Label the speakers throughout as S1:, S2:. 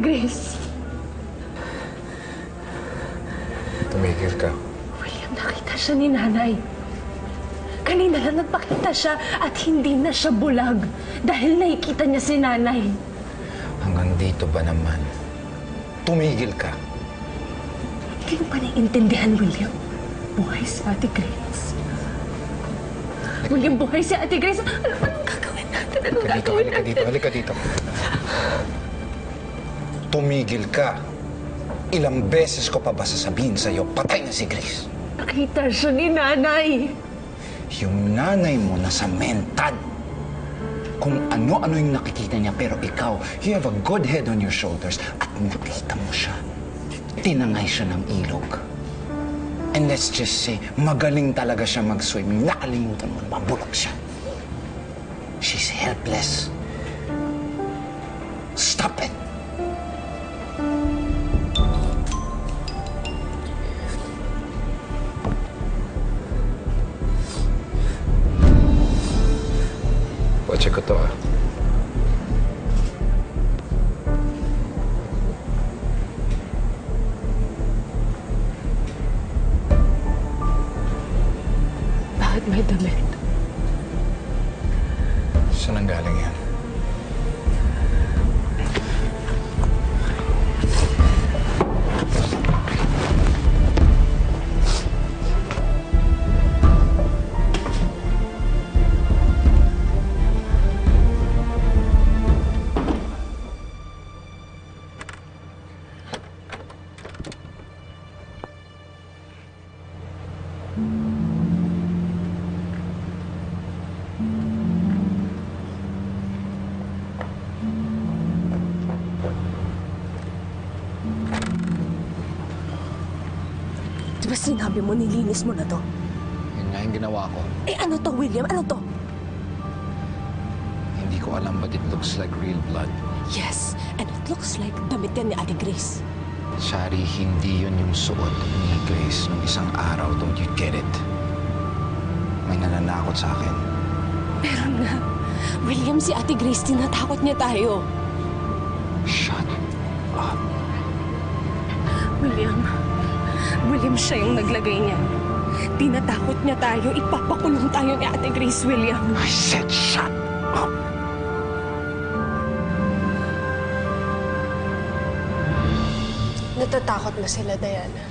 S1: Grace.
S2: Tumigil ka.
S1: William, nakita siya ni Nanay. Kanina lang nagpakita siya at hindi na siya bulag dahil nakikita niya si Nanay.
S2: Hanggang dito ba naman? Tumigil ka.
S1: Hindi mo pa naiintindihan, William. Buhay si Ate Grace. William, buhay si Ate Grace. Anong gagawin natin? Anong gagawin natin?
S2: Halika dito. Tumigil ka. Ilang beses ko pa ba sasabihin sa'yo, patay na si Grace?
S1: Nakita siya ni Nanay.
S2: Yung nanay mo nasa mental. Kung ano-ano yung nakikita niya, pero ikaw, you have a good head on your shoulders at nakita mo siya. Tinangay siya ng ilog. And let's just say, magaling talaga siya mag-swimming. Nakalimutan mo na mabulag siya. She's helpless. Stop it! Check ko to, ah.
S1: Bakit may damit?
S2: Saan ang galing yan?
S1: Diba sinabi mo, nilinis mo na to?
S2: Yun nga yung ginawa ko.
S1: Eh ano to, William? Ano to?
S2: Hindi ko alam, but it looks like real blood.
S1: Yes, and it looks like damit yan ni Ate Grace.
S2: Shari, hindi yun yung suot ni Grace nung isang araw. Don't you get it? May nananakot sa akin.
S1: Meron nga. William, si Ate Grace, tinatakot niya tayo.
S2: Shut up.
S1: William, siya yung naglagay niya. Tinatakot niya tayo. Ipapakulong tayo ni Ate Grace, William.
S2: I said shut up.
S3: Natatakot na sila, Diana.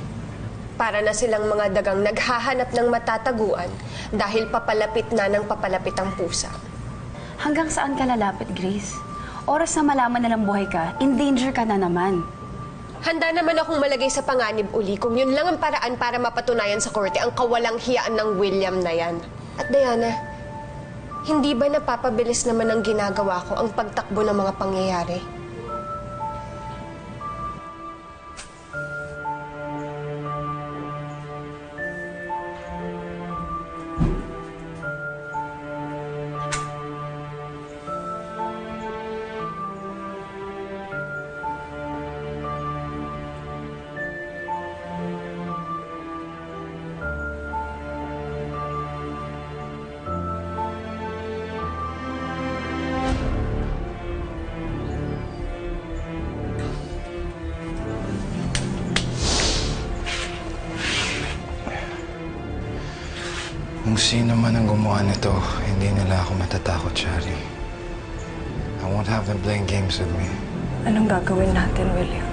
S3: Para na silang mga dagang naghahanap ng matataguan dahil papalapit na ng papalapit ang pusa.
S4: Hanggang saan ka lalapit, Grace? Oras na malaman na lang buhay ka, in danger ka na naman.
S3: Handa naman akong malagay sa panganib uli kung yun lang ang paraan para mapatunayan sa korte ang kawalang hiyaan ng William na yan. At Diana, hindi ba napapabilis naman ang ginagawa ko ang pagtakbo ng mga pangyayari?
S2: Kung sino man ang gumawa nito, hindi nila ako matatakot, Shari. I won't have them playing games with me.
S1: Anong gagawin natin, William?